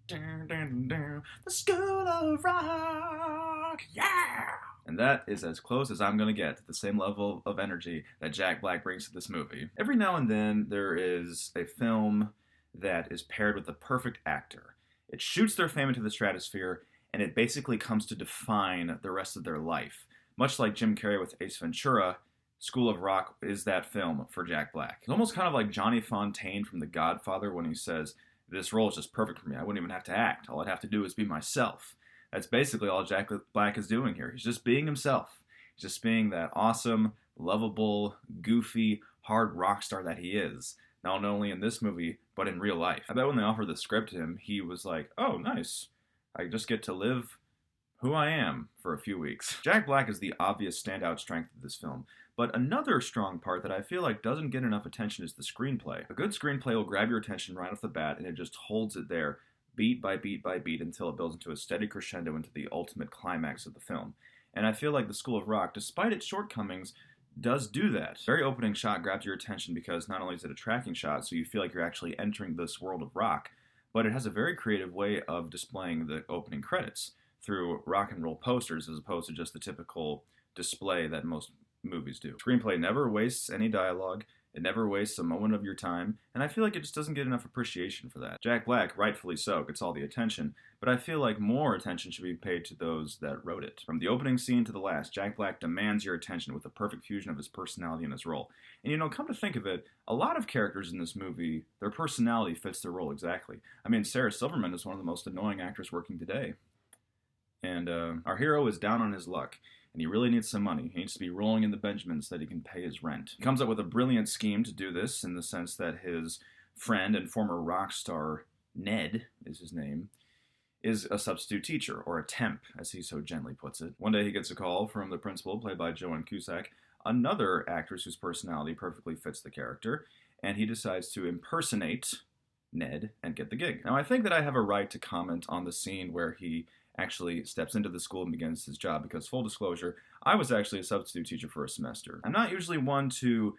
The School of Rock, yeah! And that is as close as I'm gonna get to the same level of energy that Jack Black brings to this movie. Every now and then, there is a film that is paired with the perfect actor. It shoots their fame into the stratosphere, and it basically comes to define the rest of their life. Much like Jim Carrey with Ace Ventura, School of Rock is that film for Jack Black. It's almost kind of like Johnny Fontaine from The Godfather when he says, "This role is just perfect for me. I wouldn't even have to act. All I'd have to do is be myself." That's basically all Jack Black is doing here. He's just being himself. He's just being that awesome, lovable, goofy, hard rock star that he is. Not only in this movie, but in real life. I bet when they offered the script to him, he was like, "Oh, nice. I just get to live who I am for a few weeks." Jack Black is the obvious standout strength of this film, but another strong part that I feel like doesn't get enough attention is the screenplay. A good screenplay will grab your attention right off the bat, and it just holds it there beat by beat by beat until it builds into a steady crescendo into the ultimate climax of the film. And I feel like The School of Rock, despite its shortcomings, does do that. The very opening shot grabs your attention because not only is it a tracking shot, so you feel like you're actually entering this world of rock, but it has a very creative way of displaying the opening credits through rock and roll posters as opposed to just the typical display that most movies do. Screenplay never wastes any dialogue. It never wastes a moment of your time, and I feel like it just doesn't get enough appreciation for that. Jack Black, rightfully so, gets all the attention, but I feel like more attention should be paid to those that wrote it. From the opening scene to the last, Jack Black demands your attention with a perfect fusion of his personality and his role. And come to think of it, a lot of characters in this movie, their personality fits their role exactly. I mean, Sarah Silverman is one of the most annoying actors working today. And our hero is down on his luck, and he really needs some money. He needs to be rolling in the Benjamins so that he can pay his rent. He comes up with a brilliant scheme to do this in the sense that his friend and former rock star, Ned is his name, is a substitute teacher, or a temp, as he so gently puts it. One day he gets a call from the principal, played by Joan Cusack, another actress whose personality perfectly fits the character, and he decides to impersonate Ned and get the gig. Now, I think that I have a right to comment on the scene where he actually steps into the school and begins his job because, full disclosure, I was actually a substitute teacher for a semester. I'm not usually one to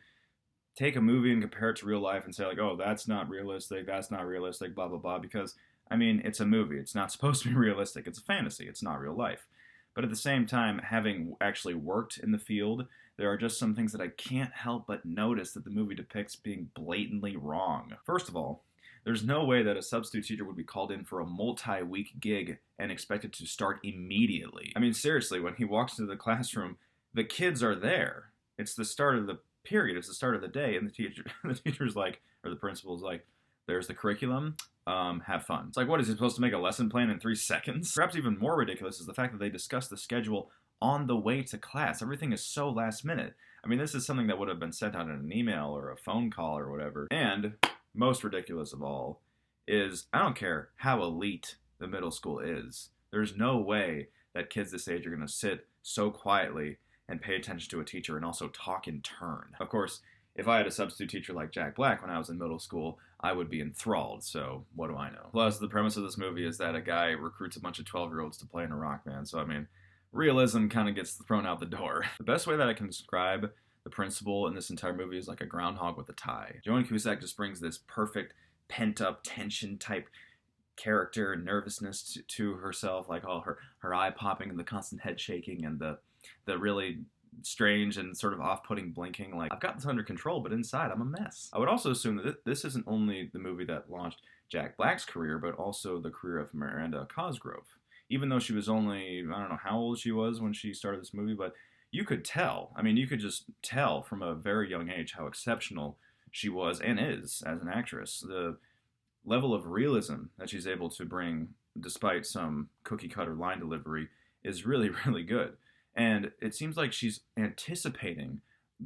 take a movie and compare it to real life and say, like, "Oh, that's not realistic, blah, blah, blah," because, I mean, it's a movie. It's not supposed to be realistic. It's a fantasy. It's not real life. But at the same time, having actually worked in the field, there are just some things that I can't help but notice that the movie depicts being blatantly wrong. First of all, there's no way that a substitute teacher would be called in for a multi-week gig and expected to start immediately. I mean, seriously, when he walks into the classroom, the kids are there. It's the start of the period. It's the start of the day, and the teacher's like, or the principal's like, "There's the curriculum. Have fun." It's like, what, is he supposed to make a lesson plan in 3 seconds? Perhaps even more ridiculous is the fact that they discuss the schedule on the way to class. Everything is so last minute. I mean, this is something that would have been sent out in an email or a phone call or whatever. And most ridiculous of all is, I don't care how elite the middle school is, there's no way that kids this age are going to sit so quietly and pay attention to a teacher and also talk in turn. Of course, if I had a substitute teacher like Jack Black when I was in middle school, I would be enthralled, so what do I know? Plus, the premise of this movie is that a guy recruits a bunch of 12-year-olds to play in a rock band, so I mean, realism kind of gets thrown out the door. The best way that I can describe the principal in this entire movie is like a groundhog with a tie. Joan Cusack just brings this perfect pent-up tension type character, nervousness to herself, like all her eye popping and the constant head shaking and the really strange and sort of off-putting blinking. Like, I've got this under control, but inside I'm a mess. I would also assume that this isn't only the movie that launched Jack Black's career, but also the career of Miranda Cosgrove. Even though she was only, I don't know how old she was when she started this movie, but you could tell. I mean, you could just tell from a very young age how exceptional she was and is as an actress. The level of realism that she's able to bring, despite some cookie-cutter line delivery, is really, really good. And it seems like she's anticipating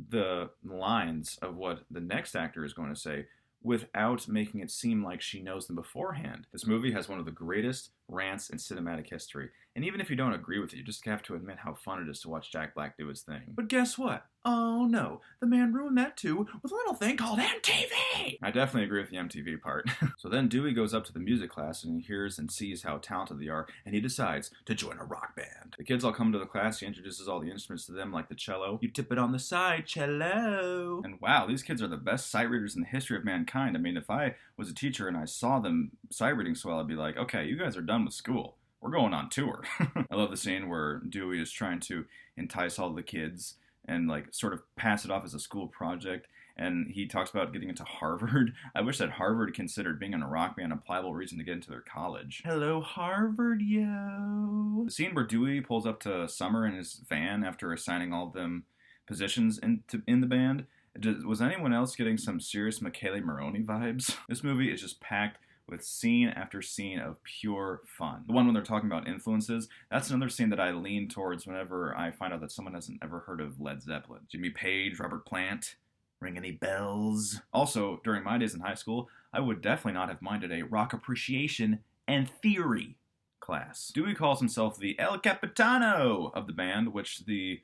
the lines of what the next actor is going to say without making it seem like she knows them beforehand. This movie has one of the greatest rants in cinematic history, And even if you don't agree with it, you just have to admit how fun it is to watch Jack Black do his thing. But guess what? Oh no, the man ruined that too with a little thing called MTV! I definitely agree with the MTV part. So then Dewey goes up to the music class and he hears and sees how talented they are, and he decides to join a rock band. The kids all come to the class, he introduces all the instruments to them, like the cello. You tip it on the side, cello! And wow, these kids are the best sight readers in the history of mankind. I mean, if I was a teacher and I saw them sight reading so well, I'd be like, okay, you guys are done with school. We're going on tour. I love the scene where Dewey is trying to entice all the kids and like sort of pass it off as a school project. And he talks about getting into Harvard. I wish that Harvard considered being in a rock band a pliable reason to get into their college. Hello, Harvard, yo. The scene where Dewey pulls up to Summer in his van after assigning all of them positions in the band. Was anyone else getting some serious Michele Moroni vibes? This movie is just packed with scene after scene of pure fun. The one when they're talking about influences, that's another scene that I lean towards whenever I find out that someone hasn't ever heard of Led Zeppelin. Jimmy Page, Robert Plant, ring any bells? Also, during my days in high school, I would definitely not have minded a rock appreciation and theory class. Dewey calls himself the El Capitano of the band, which the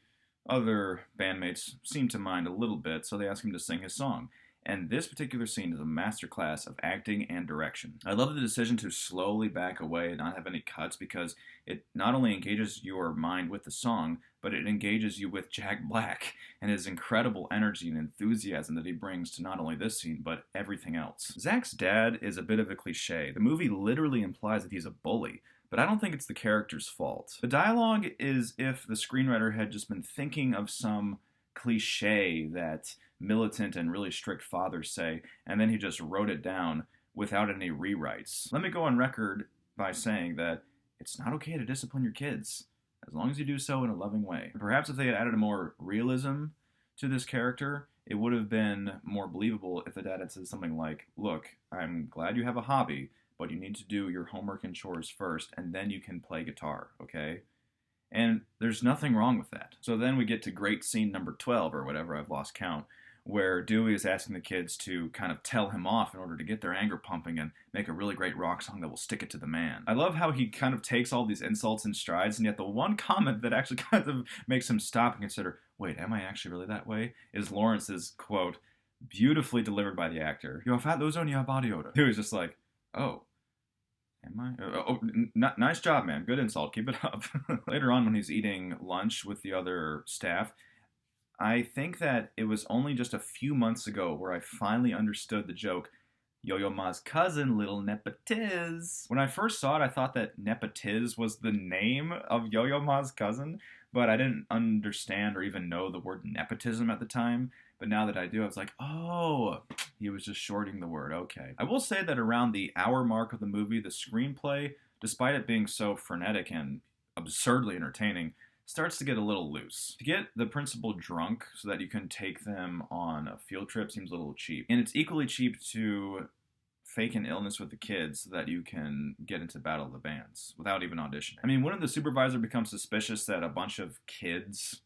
other bandmates seem to mind a little bit, so they ask him to sing his song. And this particular scene is a masterclass of acting and direction. I love the decision to slowly back away and not have any cuts, because it not only engages your mind with the song, but it engages you with Jack Black and his incredible energy and enthusiasm that he brings to not only this scene, but everything else. Zach's dad is a bit of a cliche. The movie literally implies that he's a bully, but I don't think it's the character's fault. The dialogue is if the screenwriter had just been thinking of some cliche that militant and really strict fathers say, and then he just wrote it down without any rewrites. Let me go on record by saying that it's not okay to discipline your kids, as long as you do so in a loving way. Perhaps if they had added a more realism to this character, it would have been more believable if the dad had said something like, look, I'm glad you have a hobby, but you need to do your homework and chores first, and then you can play guitar, okay? And there's nothing wrong with that. So then we get to great scene number 12, or whatever, I've lost count, where Dewey is asking the kids to kind of tell him off in order to get their anger pumping and make a really great rock song that will stick it to the man. I love how he kind of takes all these insults in strides, and yet the one comment that actually kind of makes him stop and consider, wait, am I actually really that way? Is Lawrence's quote, beautifully delivered by the actor. You're a fat loser and you have body odor. He was just like, oh. Am I? Nice job, man. Good insult. Keep it up. Later on, when he's eating lunch with the other staff, I think that it was only just a few months ago where I finally understood the joke, Yo-Yo Ma's cousin, Little Nepotiz. When I first saw it, I thought that Nepotiz was the name of Yo-Yo Ma's cousin, but I didn't understand or even know the word nepotism at the time. But now that I do, I was like, oh, he was just shorting the word. Okay. I will say that around the hour mark of the movie, the screenplay, despite it being so frenetic and absurdly entertaining, starts to get a little loose. To get the principal drunk so that you can take them on a field trip seems a little cheap. And it's equally cheap to fake an illness with the kids so that you can get into Battle of the Bands without even auditioning. I mean, wouldn't the supervisor become suspicious that a bunch of kids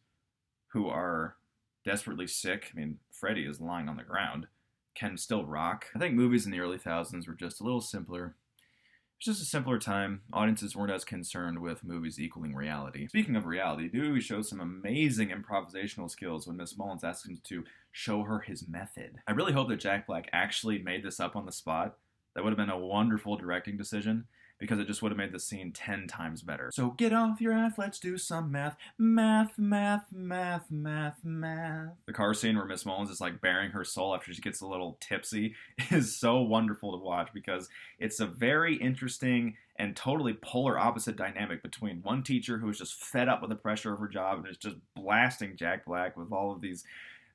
who are desperately sick, I mean, Freddie is lying on the ground, can still rock? I think movies in the early thousands were just a little simpler. It was just a simpler time. Audiences weren't as concerned with movies equaling reality. Speaking of reality, Dewey shows some amazing improvisational skills when Miss Mullins asks him to show her his method. I really hope that Jack Black actually made this up on the spot. That would have been a wonderful directing decision, because it just would have made the scene 10 times better. So get off your ass, let's do some math. Math, math, math, math, math. The car scene where Miss Mullins is like bearing her soul after she gets a little tipsy is so wonderful to watch, because it's a very interesting and totally polar opposite dynamic between one teacher who is just fed up with the pressure of her job and is just blasting Jack Black with all of these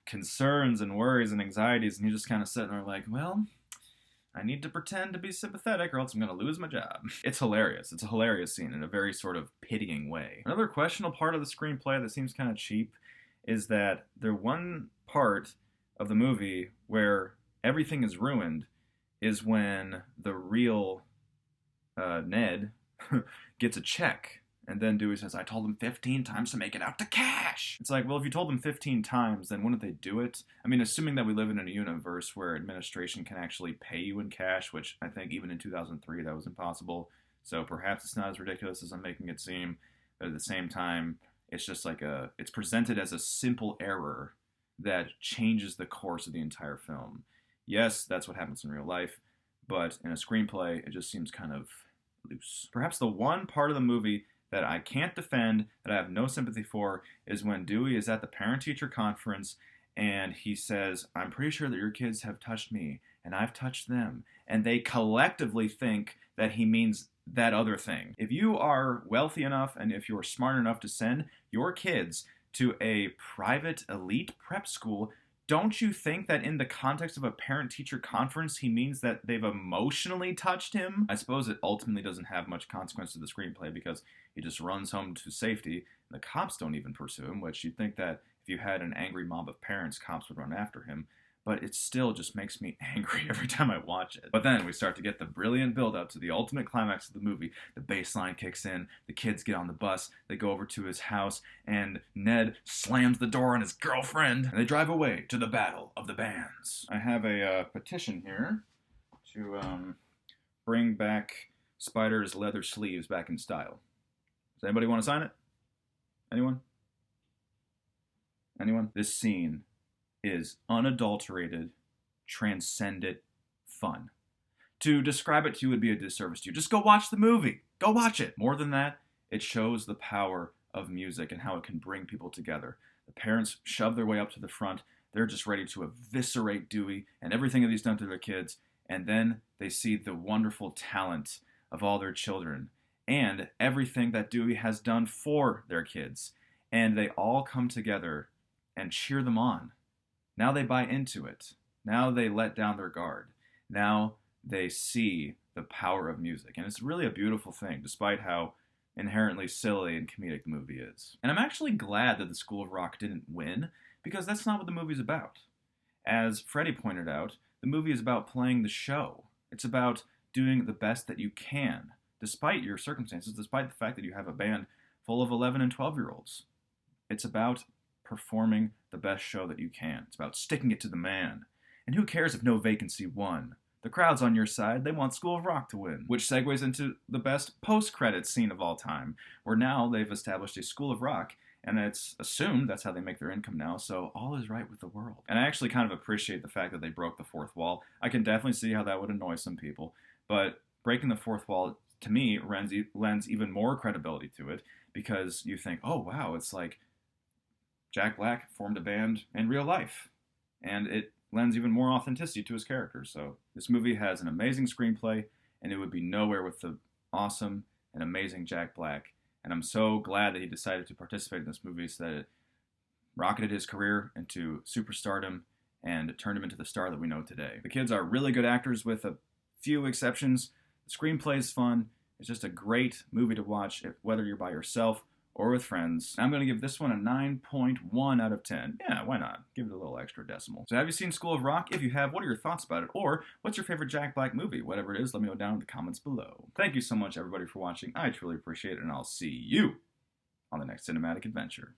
concerns and worries and anxieties, and he's just kind of sitting there like, well, I need to pretend to be sympathetic or else I'm going to lose my job. It's hilarious. It's a hilarious scene in a very sort of pitying way. Another questionable part of the screenplay that seems kind of cheap is that the one part of the movie where everything is ruined is when the real Ned gets a check. And then Dewey says, I told them 15 times to make it out to cash. It's like, well, if you told them 15 times, then wouldn't they do it? I mean, assuming that we live in a universe where administration can actually pay you in cash, which I think even in 2003 that was impossible. So perhaps it's not as ridiculous as I'm making it seem, but at the same time, it's just like it's presented as a simple error that changes the course of the entire film. Yes, that's what happens in real life, but in a screenplay, it just seems kind of loose. Perhaps the one part of the movie that I can't defend, that I have no sympathy for, is when Dewey is at the parent-teacher conference and he says, I'm pretty sure that your kids have touched me and I've touched them. And they collectively think that he means that other thing. If you are wealthy enough and if you're smart enough to send your kids to a private elite prep school, don't you think that in the context of a parent-teacher conference, he means that they've emotionally touched him? I suppose it ultimately doesn't have much consequence to the screenplay because he just runs home to safety. And the cops don't even pursue him, which you'd think that if you had an angry mob of parents, cops would run after him. But it still just makes me angry every time I watch it. But then we start to get the brilliant build-up to the ultimate climax of the movie. The bass line kicks in, the kids get on the bus, they go over to his house, and Ned slams the door on his girlfriend, and they drive away to the Battle of the Bands. I have a petition here to bring back Spider's leather sleeves back in style. Does anybody want to sign it? Anyone? Anyone? This scene is unadulterated, transcendent fun. To describe it to you would be a disservice to you. Just go watch the movie. Go watch it. More than that, it shows the power of music and how it can bring people together. The parents shove their way up to the front. They're just ready to eviscerate Dewey and everything that he's done to their kids. And then they see the wonderful talent of all their children and everything that Dewey has done for their kids. And they all come together and cheer them on. Now they buy into it. Now they let down their guard. Now they see the power of music. And it's really a beautiful thing, despite how inherently silly and comedic the movie is. And I'm actually glad that the School of Rock didn't win, because that's not what the movie's about. As Freddie pointed out, the movie is about playing the show. It's about doing the best that you can, despite your circumstances, despite the fact that you have a band full of 11 and 12-year-olds. It's about performing the best show that you can. It's about sticking it to the man. And who cares if No Vacancy won? The crowd's on your side. They want School of Rock to win. Which segues into the best post-credits scene of all time, where now they've established a School of Rock, and it's assumed that's how they make their income now, so all is right with the world. And I actually kind of appreciate the fact that they broke the fourth wall. I can definitely see how that would annoy some people, but breaking the fourth wall, to me, lends even more credibility to it, because you think, oh wow, it's like Jack Black formed a band in real life, and it lends even more authenticity to his character. So this movie has an amazing screenplay, and it would be nowhere with the awesome and amazing Jack Black. And I'm so glad that he decided to participate in this movie, so that it rocketed his career into superstardom and turned him into the star that we know today. The kids are really good actors with a few exceptions. The screenplay is fun. It's just a great movie to watch, whether you're by yourself or with friends. I'm going to give this one a 9.1 out of 10. Yeah, why not? Give it a little extra decimal. So have you seen School of Rock? If you have, what are your thoughts about it? Or what's your favorite Jack Black movie? Whatever it is, let me know down in the comments below. Thank you so much, everybody, for watching. I truly appreciate it, and I'll see you on the next cinematic adventure.